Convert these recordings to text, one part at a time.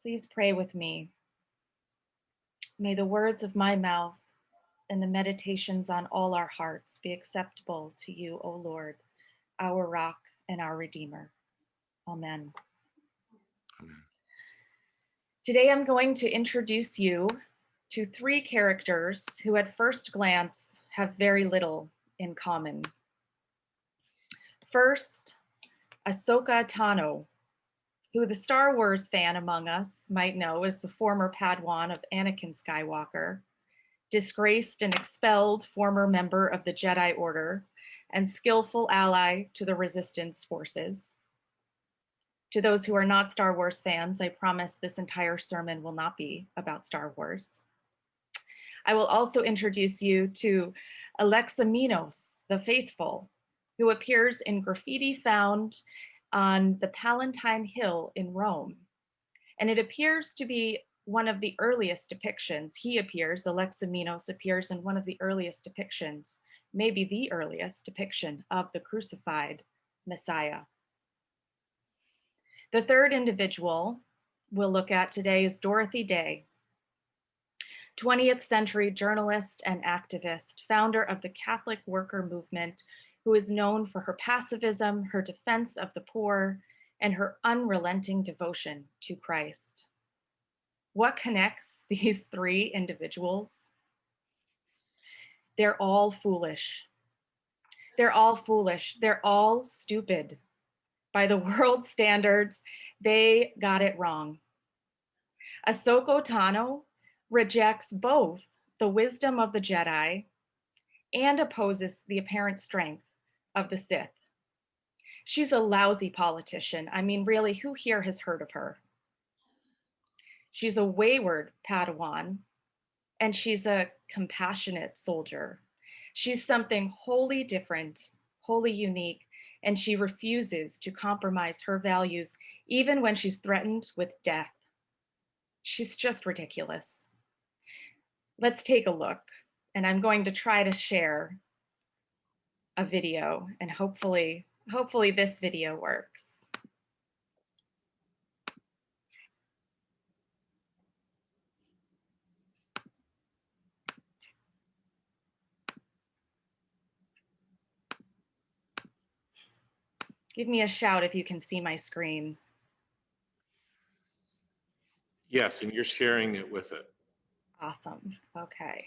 Please pray with me. May the words of my mouth and the meditations on all our hearts be acceptable to you, O Lord, our rock and our Redeemer. Amen. Amen. Today I'm going to introduce you to three characters who at first glance have very little in common. First, Ahsoka Tano, who the Star Wars fan among us might know as the former Padawan of Anakin Skywalker, disgraced and expelled former member of the Jedi Order, and skillful ally to the Resistance forces. To those who are not Star Wars fans, I promise this entire sermon will not be about Star Wars. I will also introduce you to Alexamenos, the Faithful, who appears in graffiti found on the Palatine Hill in Rome. And it appears to be one of the earliest depictions. Alexamenos appears in one of the earliest depictions, maybe the earliest depiction of the crucified Messiah. The third individual we'll look at today is Dorothy Day, 20th century journalist and activist, founder of the Catholic worker movement, who is known for her pacifism, her defense of the poor, and her unrelenting devotion to Christ. What connects these three individuals? They're all foolish. They're all foolish. They're all stupid. By the world's standards, they got it wrong. Ahsoka Tano rejects both the wisdom of the Jedi and opposes the apparent strength of the Sith. She's a lousy politician. I mean, really, who here has heard of her? She's a wayward Padawan, and she's a compassionate soldier. She's something wholly different, wholly unique, and she refuses to compromise her values even when she's threatened with death. She's just ridiculous. Let's take a look, and I'm going to try to share a video, and hopefully this video works. Give me a shout if you can see my screen. Yes, and you're sharing it with it. Awesome. Okay.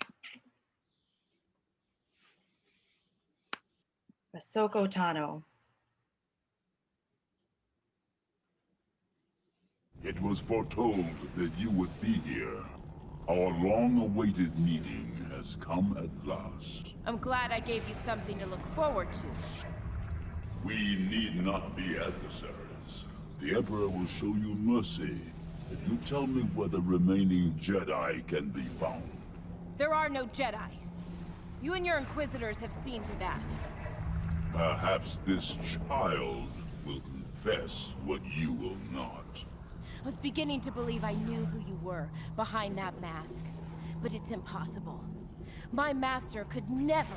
Ahsoka Tano. It was foretold that you would be here. Our long-awaited meeting has come at last. I'm glad I gave you something to look forward to. We need not be adversaries. The Emperor will show you mercy if you tell me where the remaining Jedi can be found. There are no Jedi. You and your Inquisitors have seen to that. Perhaps this child will confess what you will not. I was beginning to believe I knew who you were behind that mask. But it's impossible. My master could never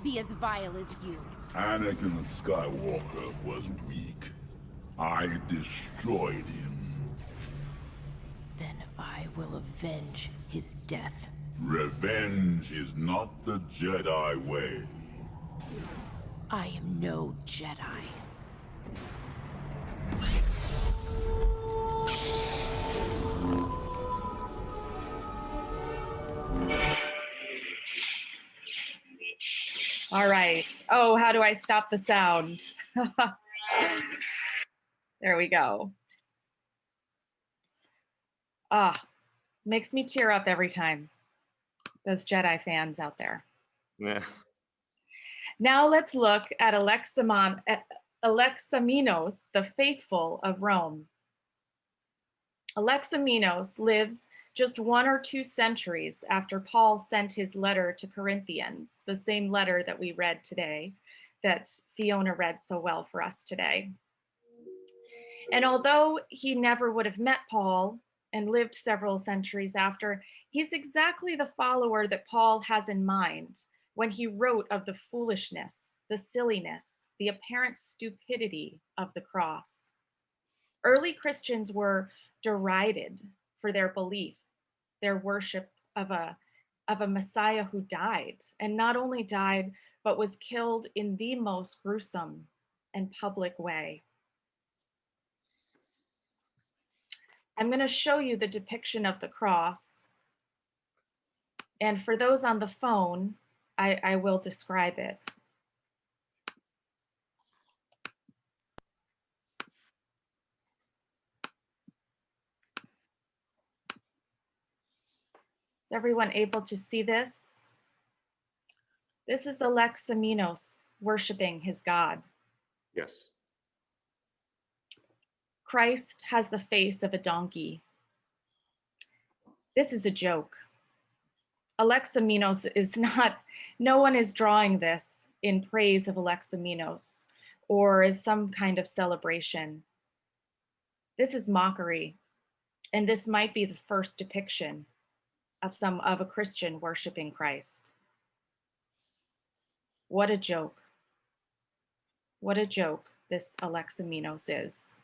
be as vile as you. Anakin Skywalker was weak. I destroyed him. Then I will avenge his death. Revenge is not the Jedi way. I am no Jedi. All right. Oh, how do I stop the sound? There we go. Makes me tear up every time. Those Jedi fans out there. Yeah. Now let's look at Alexamenos, the Faithful of Rome. Alexamenos lives just 1 or 2 centuries after Paul sent his letter to Corinthians, the same letter that we read today, that Fiona read so well for us today. And although he never would have met Paul and lived several centuries after, he's exactly the follower that Paul has in mind when he wrote of the foolishness, the silliness, the apparent stupidity of the cross. Early Christians were derided for their belief, their worship of a Messiah who died, and not only died, but was killed in the most gruesome and public way. I'm going to show you the depiction of the cross. And for those on the phone, I will describe it. Is everyone able to see this? This is Alexamenos worshiping his God. Yes. Christ has the face of a donkey. This is a joke. Alexamenos is not, no one is drawing this in praise of Alexamenos or as some kind of celebration. This is mockery, and this might be the first depiction of a Christian worshiping Christ. What a joke. What a joke this Alexamenos is.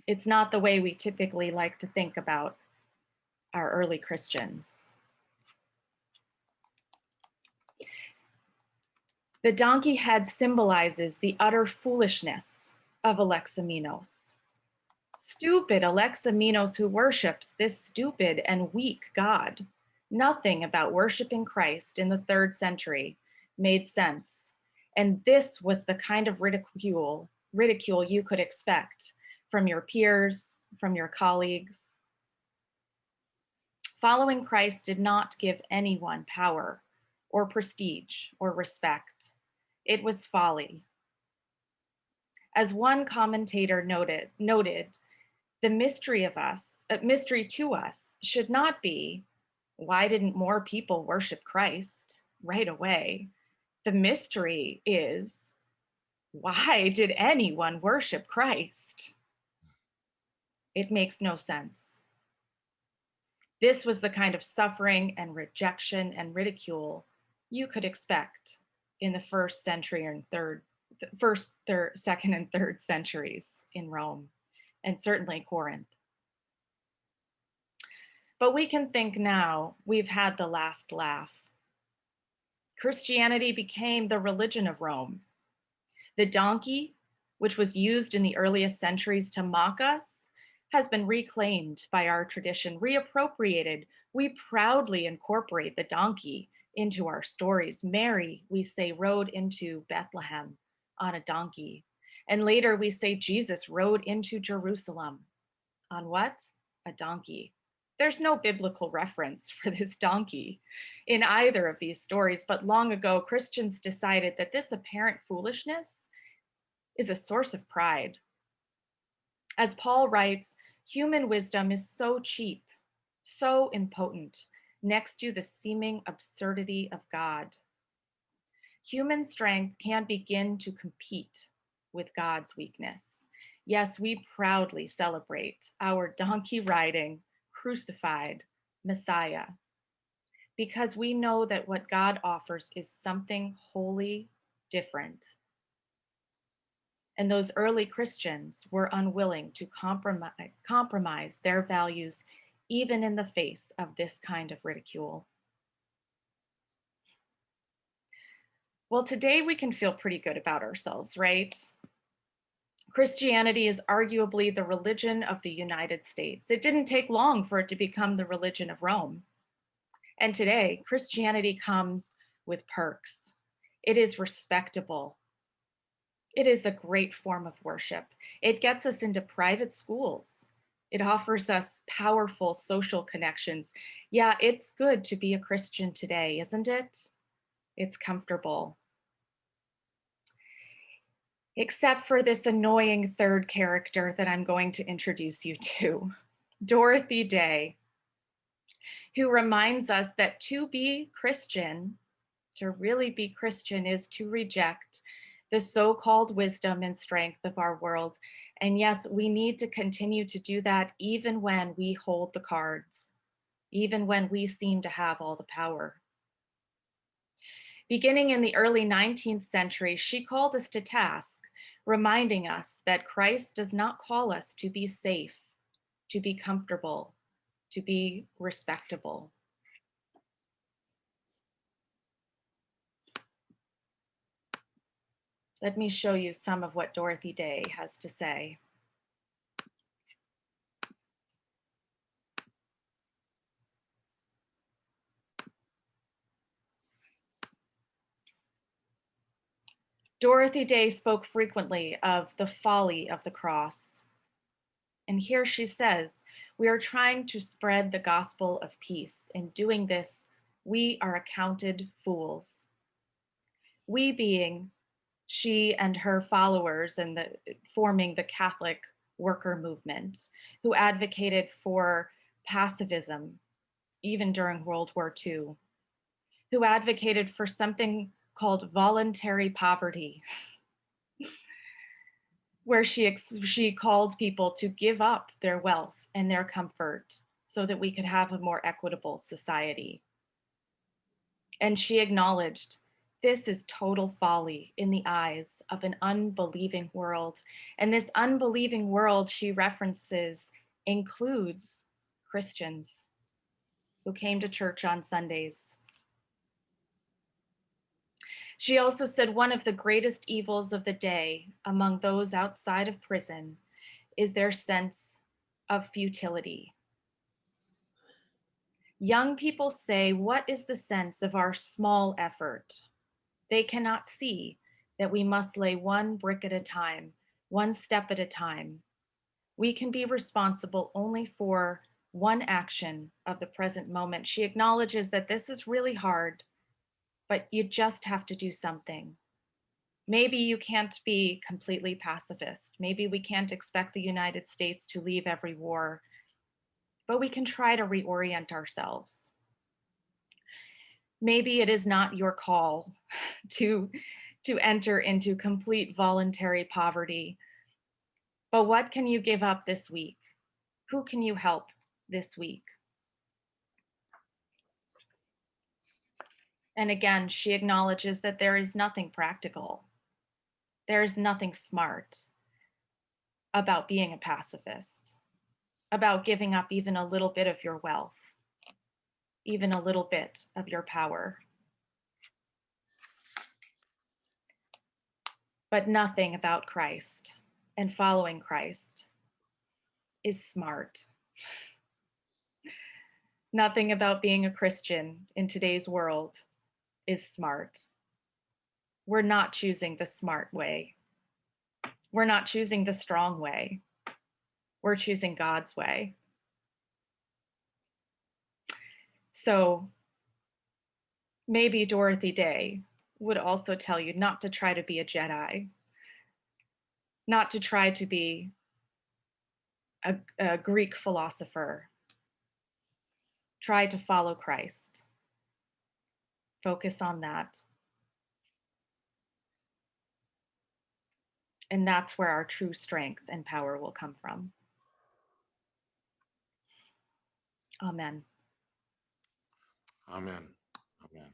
It's not the way we typically like to think about our early Christians. The donkey head symbolizes the utter foolishness of Alexamenos. Stupid Alexamenos who worships this stupid and weak God. Nothing about worshiping Christ in the 3rd century made sense. And this was the kind of ridicule you could expect from your peers, from your colleagues. Following Christ did not give anyone power or prestige or respect. It was folly. As one commentator noted, the mystery to us should not be, why didn't more people worship Christ right away? The mystery is, why did anyone worship Christ? It makes no sense. This was the kind of suffering and rejection and ridicule you could expect in the 1st century and 2nd and 3rd centuries in Rome, and certainly Corinth. But we can think now we've had the last laugh. Christianity became the religion of Rome. The donkey, which was used in the earliest centuries to mock us, has been reclaimed by our tradition, reappropriated. We proudly incorporate the donkey into our stories. Mary, we say, rode into Bethlehem on a donkey. And later we say Jesus rode into Jerusalem on what? A donkey. There's no biblical reference for this donkey in either of these stories, but long ago, Christians decided that this apparent foolishness is a source of pride. As Paul writes, human wisdom is so cheap, so impotent, next to the seeming absurdity of God. Human strength can't begin to compete with God's weakness. Yes, we proudly celebrate our donkey riding, crucified Messiah, because we know that what God offers is something wholly different. And those early Christians were unwilling to compromise their values, even in the face of this kind of ridicule. Well, today we can feel pretty good about ourselves, right? Christianity is arguably the religion of the United States. It didn't take long for it to become the religion of Rome. And today, Christianity comes with perks. It is respectable. It is a great form of worship. It gets us into private schools. It offers us powerful social connections. Yeah, it's good to be a Christian today, isn't it? It's comfortable. Except for this annoying 3rd character that I'm going to introduce you to, Dorothy Day, who reminds us that to be Christian, to really be Christian, is to reject the so-called wisdom and strength of our world. And yes, we need to continue to do that even when we hold the cards, even when we seem to have all the power. Beginning in the early 19th century, she called us to task, reminding us that Christ does not call us to be safe to be comfortable, to be respectable. Let me show you some of what Dorothy Day has to say. Dorothy Day spoke frequently of the folly of the cross. And here she says, we are trying to spread the gospel of peace. In doing this, we are accounted fools. We being she and her followers and forming the Catholic worker movement, who advocated for pacifism, even during World War II, who advocated for something called voluntary poverty, where she called people to give up their wealth and their comfort so that we could have a more equitable society. And she acknowledged this is total folly in the eyes of an unbelieving world. And this unbelieving world she references includes Christians who came to church on Sundays. She also said one of the greatest evils of the day among those outside of prison is their sense of futility. Young people say, what is the sense of our small effort? They cannot see that we must lay one brick at a time, one step at a time. We can be responsible only for one action of the present moment. She acknowledges that this is really hard, but you just have to do something. Maybe you can't be completely pacifist. Maybe we can't expect the United States to leave every war, but we can try to reorient ourselves. Maybe it is not your call to enter into complete voluntary poverty, but what can you give up this week? Who can you help this week? And again, she acknowledges that there is nothing practical. There is nothing smart about being a pacifist, about giving up even a little bit of your wealth, even a little bit of your power. But nothing about Christ and following Christ is smart. Nothing about being a Christian in today's world is smart. We're not choosing the smart way. We're not choosing the strong way. We're choosing God's way. So maybe Dorothy Day would also tell you not to try to be a Jedi, not to try to be a Greek philosopher. Try to follow Christ. Focus on that. And that's where our true strength and power will come from. Amen. Amen. Amen.